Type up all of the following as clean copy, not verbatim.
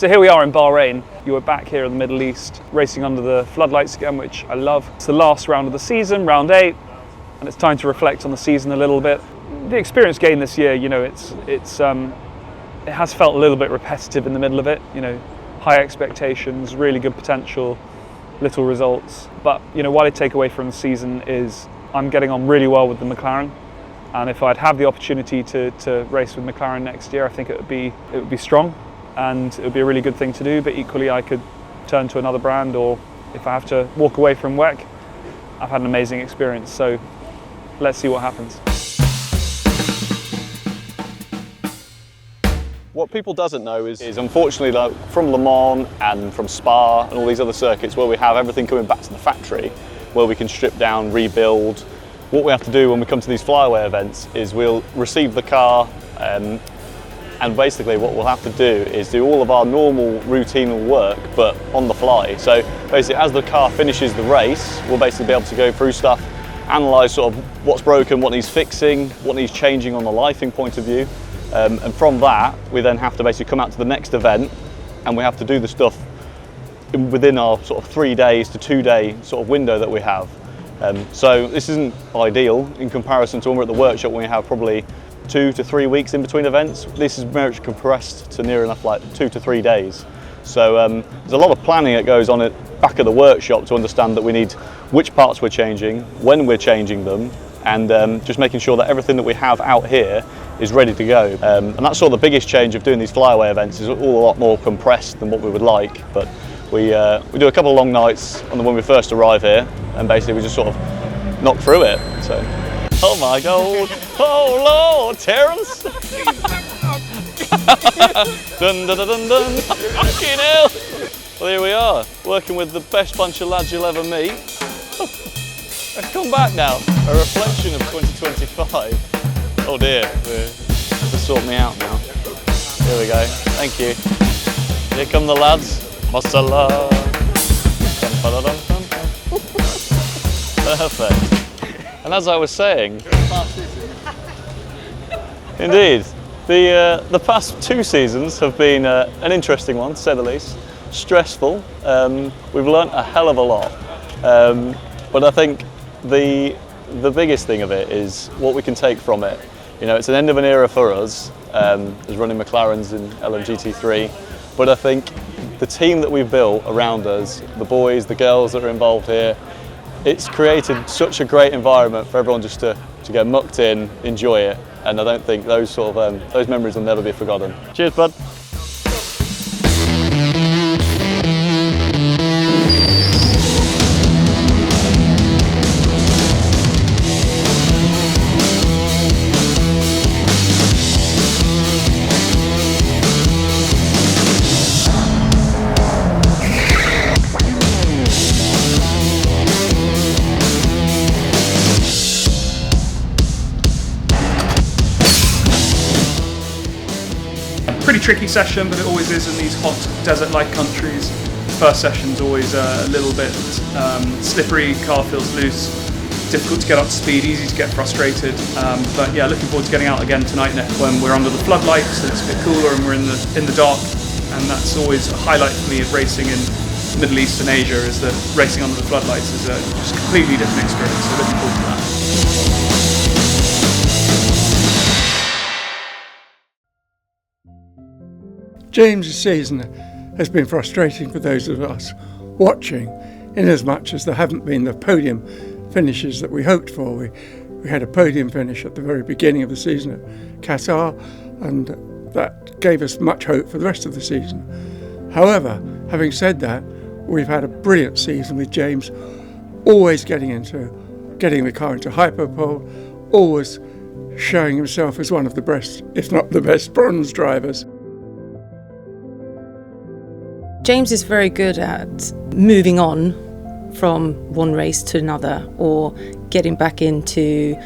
So here we are in Bahrain. You were back here in the Middle East, racing under the floodlights again, which I love. It's the last round of the season, round 8, and it's time to reflect on the season a little bit. The experience gained this year, you know, it has felt a little bit repetitive in the middle of it. You know, high expectations, really good potential, little results. But you know, what I take away from the season is I'm getting on really well with the McLaren. And if I'd have the opportunity to race with McLaren next year, I think it would be strong, and it would be a really good thing to do. But equally, I could turn to another brand, or if I have to walk away from WEC, I've had an amazing experience. So let's see what happens. What people doesn't know is unfortunately, like, from Le Mans and from Spa and all these other circuits where we have everything coming back to the factory, where we can strip down, rebuild. What we have to do when we come to these flyaway events is we'll receive the car, and basically what we'll have to do is do all of our normal routine work, but on the fly. So basically, as the car finishes the race, we'll basically be able to go through stuff, analyse sort of what's broken, what needs fixing, what needs changing on the lighting point of view. And from that, we then have to basically come out to the next event, and we have to do the stuff within our sort of 3 days to 2 day sort of window that we have. So this isn't ideal in comparison to when we're at the workshop, when we have probably 2 to 3 weeks in between events. This is very much compressed to near enough like 2 to 3 days. So there's a lot of planning that goes on back at the workshop to understand that we need which parts we're changing, when we're changing them, and just making sure that everything that we have out here is ready to go. And that's sort of the biggest change of doing these flyaway events, is all a lot more compressed than what we would like. But we do a couple of long nights when we first arrive here, and basically we just sort of knock through it. So, oh my God, oh Lord, Terence! Dun dun dun dun dun! Fucking hell! Well, here we are, working with the best bunch of lads you'll ever meet. Let's come back now. A reflection of 2025. Oh dear, to sort me out now. Here we go. Thank you. Here come the lads. Masala. Perfect. And as I was saying, indeed, the past 2 seasons have been an interesting one, to say the least. Stressful. We've learnt a hell of a lot, but I think the biggest thing of it is what we can take from it. You know, it's an end of an era for us as running McLarens in LMGT3, but I think the team that we've built around us, the boys, the girls that are involved here, it's created such a great environment for everyone just to get mucked in, enjoy it, and I don't think those sort of those memories will never be forgotten. Cheers, bud. Pretty tricky session, but it always is in these hot desert-like countries. First session's always a little bit slippery, car feels loose, difficult to get up to speed, easy to get frustrated. But yeah, looking forward to getting out again tonight when we're under the floodlights and it's a bit cooler and we're in the dark. And that's always a highlight for me of racing in Middle East and Asia, is that racing under the floodlights is just a completely different experience. So looking forward to that. James' season has been frustrating for those of us watching, in as much as there haven't been the podium finishes that we hoped for. We had a podium finish at the very beginning of the season at Qatar, and that gave us much hope for the rest of the season. However, having said that, we've had a brilliant season with James always getting the car into hyperpole, always showing himself as one of the best, if not the best, bronze drivers. James is very good at moving on from one race to another, or getting back into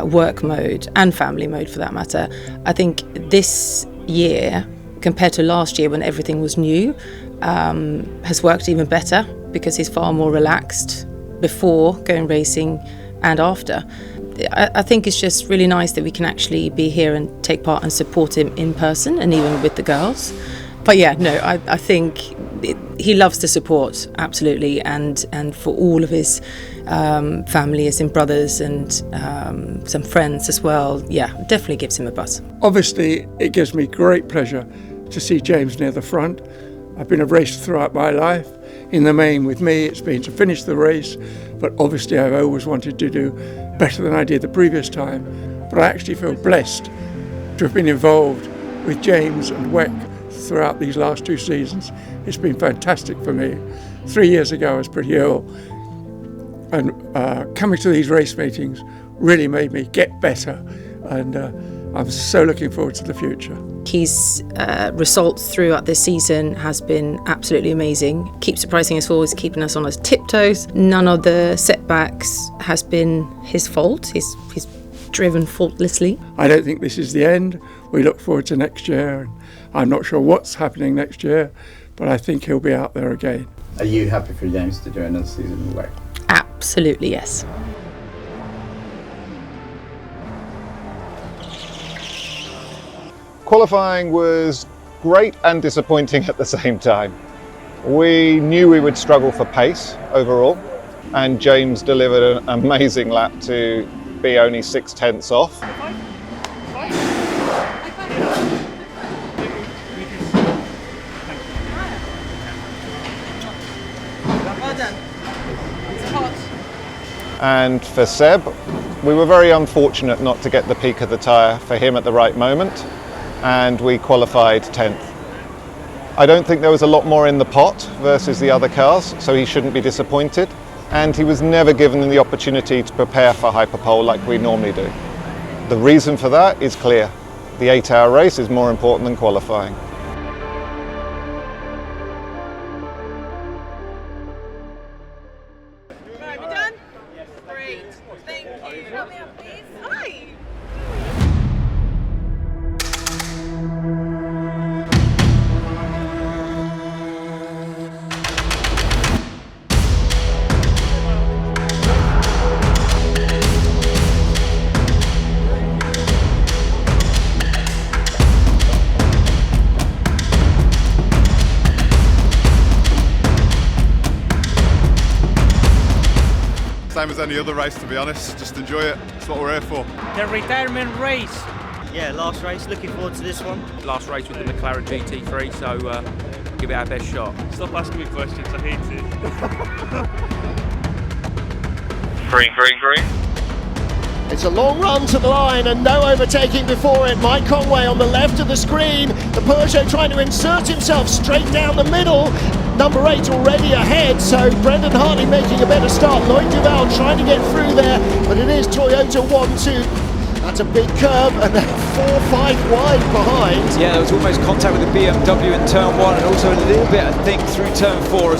work mode and family mode for that matter. I think this year, compared to last year when everything was new, has worked even better because he's far more relaxed before going racing and after. I think it's just really nice that we can actually be here and take part and support him in person, and even with the girls. But yeah, no, I think he loves the support, absolutely, and for all of his family, as in brothers and some friends as well. Yeah, definitely gives him a buzz. Obviously, it gives me great pleasure to see James near the front. I've been a racer throughout my life. In the main, with me, it's been to finish the race, but obviously I've always wanted to do better than I did the previous time. But I actually feel blessed to have been involved with James and WEC throughout these last 2 seasons. It's been fantastic for me. 3 years ago I was pretty ill, and coming to these race meetings really made me get better, and I'm so looking forward to the future. His results throughout this season has been absolutely amazing. Keeps surprising us always, keeping us on his tiptoes. None of the setbacks has been his fault. He's driven faultlessly. I don't think this is the end. We look forward to next year, and I'm not sure what's happening next year, but I think he'll be out there again. Are you happy for James to do another season in WEC? Absolutely, yes. Qualifying was great and disappointing at the same time. We knew we would struggle for pace overall, and James delivered an amazing lap to be only 6/10 off. Well done. It's hot. And for Seb, we were very unfortunate not to get the peak of the tyre for him at the right moment, and we qualified 10th. I don't think there was a lot more in the pot versus the other cars, so he shouldn't be disappointed. And he was never given the opportunity to prepare for Hyperpole like we normally do. The reason for that is clear. The 8-hour race is more important than qualifying. Right, we done? Yes. Great. Thank you. Help me up, please. Hi. Same as any other race, to be honest. Just enjoy it. That's what we're here for. The retirement race. Yeah, last race. Looking forward to this one. Last race with the McLaren GT3, so give it our best shot. Stop asking me questions, I hate it. Green. It's a long run to the line and no overtaking before it. Mike Conway on the left of the screen. The Peugeot trying to insert himself straight down the middle. Number 8 already ahead, so Brendan Hartley making a better start. Lloyd Duval trying to get through there, but it is Toyota 1-2. That's a big curve, and they're 4-5 wide behind. Yeah, there was almost contact with the BMW in turn 1, and also a little bit, I think, through turn 4.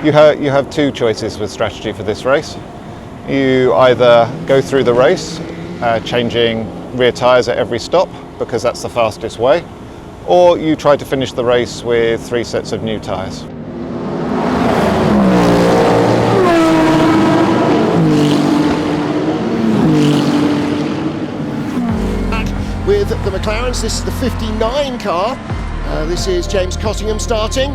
You have 2 choices with strategy for this race. You either go through the race changing rear tyres at every stop, because that's the fastest way, or you try to finish the race with 3 sets of new tyres. With the McLarens, this is the 59 car. This is James Cottingham starting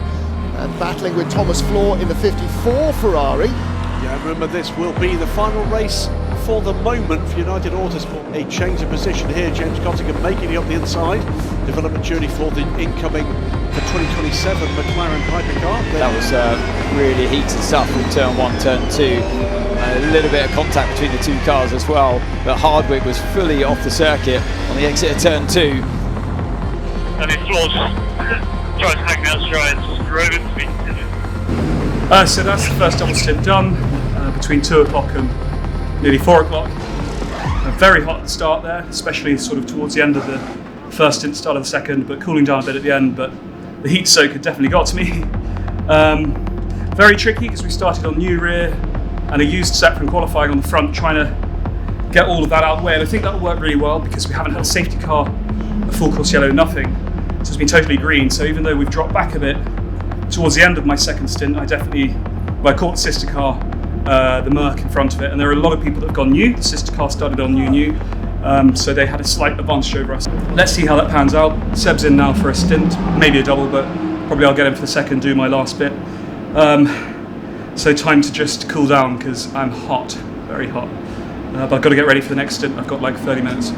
and battling with Thomas Floor in the 54 Ferrari. Yeah, remember this will be the final race for the moment for United Autosport. A change of position here, James Cottingham making it up the inside. Development journey for the incoming the 2027 McLaren hypercar. That was really heated stuff from turn 1, turn 2. A little bit of contact between the 2 cars as well, but Hardwick was fully off the circuit on the exit of turn 2. And it floors. Tries to hang out strides, drove into me. So that's the first double stint done, between 2 o'clock and nearly 4 o'clock. Very hot at the start there, especially sort of towards the end of the first stint, start of the second, but cooling down a bit at the end, but the heat soak had definitely got to me. Very tricky because we started on new rear and a used set from qualifying on the front, trying to get all of that out of the way, and I think that'll work really well because we haven't had a safety car, a full course yellow, nothing. So it's been totally green, so even though we've dropped back a bit, towards the end of my second stint, I caught the sister car the Merc in front of it, and there are a lot of people that have gone new. The sister car started on new, so they had a slight advantage over us. Let's see how that pans out. Seb's in now for a stint, maybe a double, but probably I'll get him for the second, do my last bit. So time to just cool down because I'm hot, very hot. But I've got to get ready for the next stint. I've got like 30 minutes.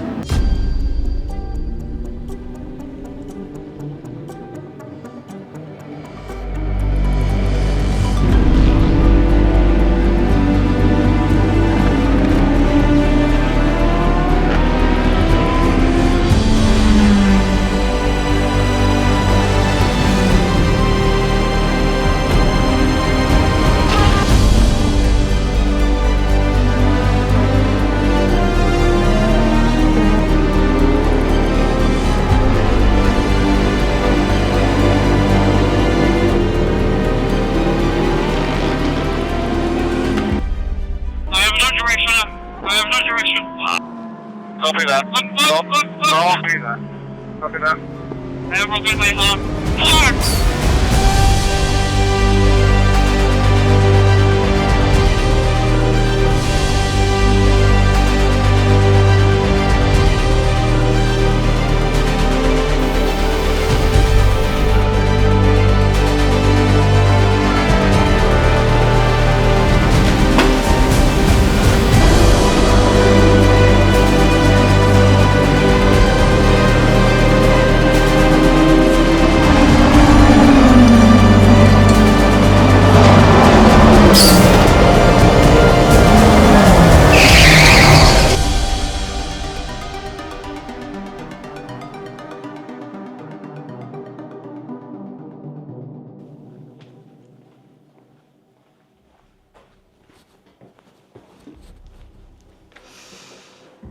Copy that. Copy that. Copy that. Everyone get my arm.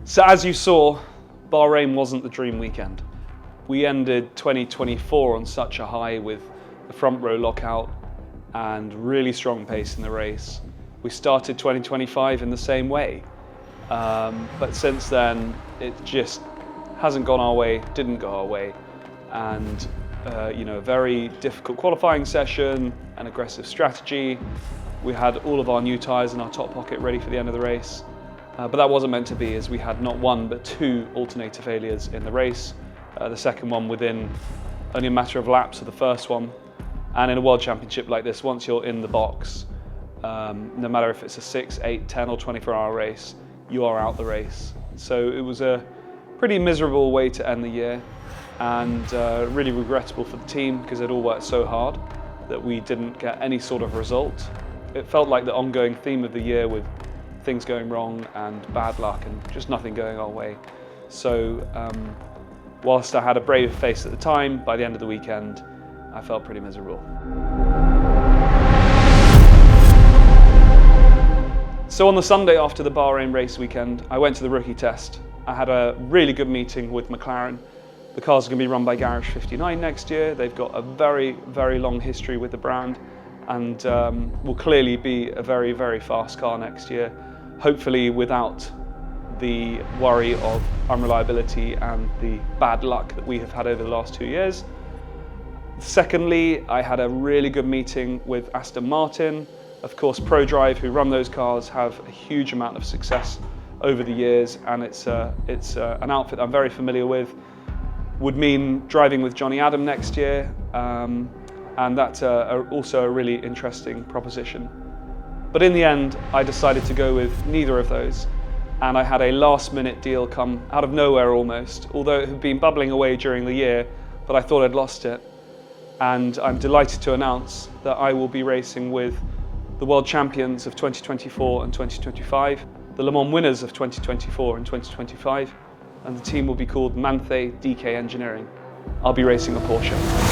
So as you saw, Bahrain wasn't the dream weekend. We ended 2024 on such a high with the front row lockout and really strong pace in the race. We started 2025 in the same way, but since then it just hasn't gone our way, didn't go our way, and a very difficult qualifying session, an aggressive strategy. We had all of our new tyres in our top pocket ready for the end of the race. But that wasn't meant to be, as we had not one but two alternator failures in the race. The second one within only a matter of laps of the first one. And in a World Championship like this, once you're in the box, no matter if it's a 6, 8, 10 or 24-hour race, you are out the race. So it was a pretty miserable way to end the year, and really regrettable for the team because it all worked so hard that we didn't get any sort of result. It felt like the ongoing theme of the year with things going wrong and bad luck and just nothing going our way. So whilst I had a brave face at the time, by the end of the weekend, I felt pretty miserable. So on the Sunday after the Bahrain race weekend, I went to the rookie test. I had a really good meeting with McLaren. The cars are going to be run by Garage 59 next year. They've got a very, very long history with the brand and will clearly be a very, very fast car next year. Hopefully without the worry of unreliability and the bad luck that we have had over the last 2 years. Secondly, I had a really good meeting with Aston Martin. Of course, ProDrive, who run those cars, have a huge amount of success over the years, and it's an outfit I'm very familiar with. Would mean driving with Johnny Adam next year, and that's also a really interesting proposition. But in the end, I decided to go with neither of those, and I had a last-minute deal come out of nowhere almost, although it had been bubbling away during the year, but I thought I'd lost it. And I'm delighted to announce that I will be racing with the world champions of 2024 and 2025, the Le Mans winners of 2024 and 2025, and the team will be called Manthe DK Engineering. I'll be racing a Porsche.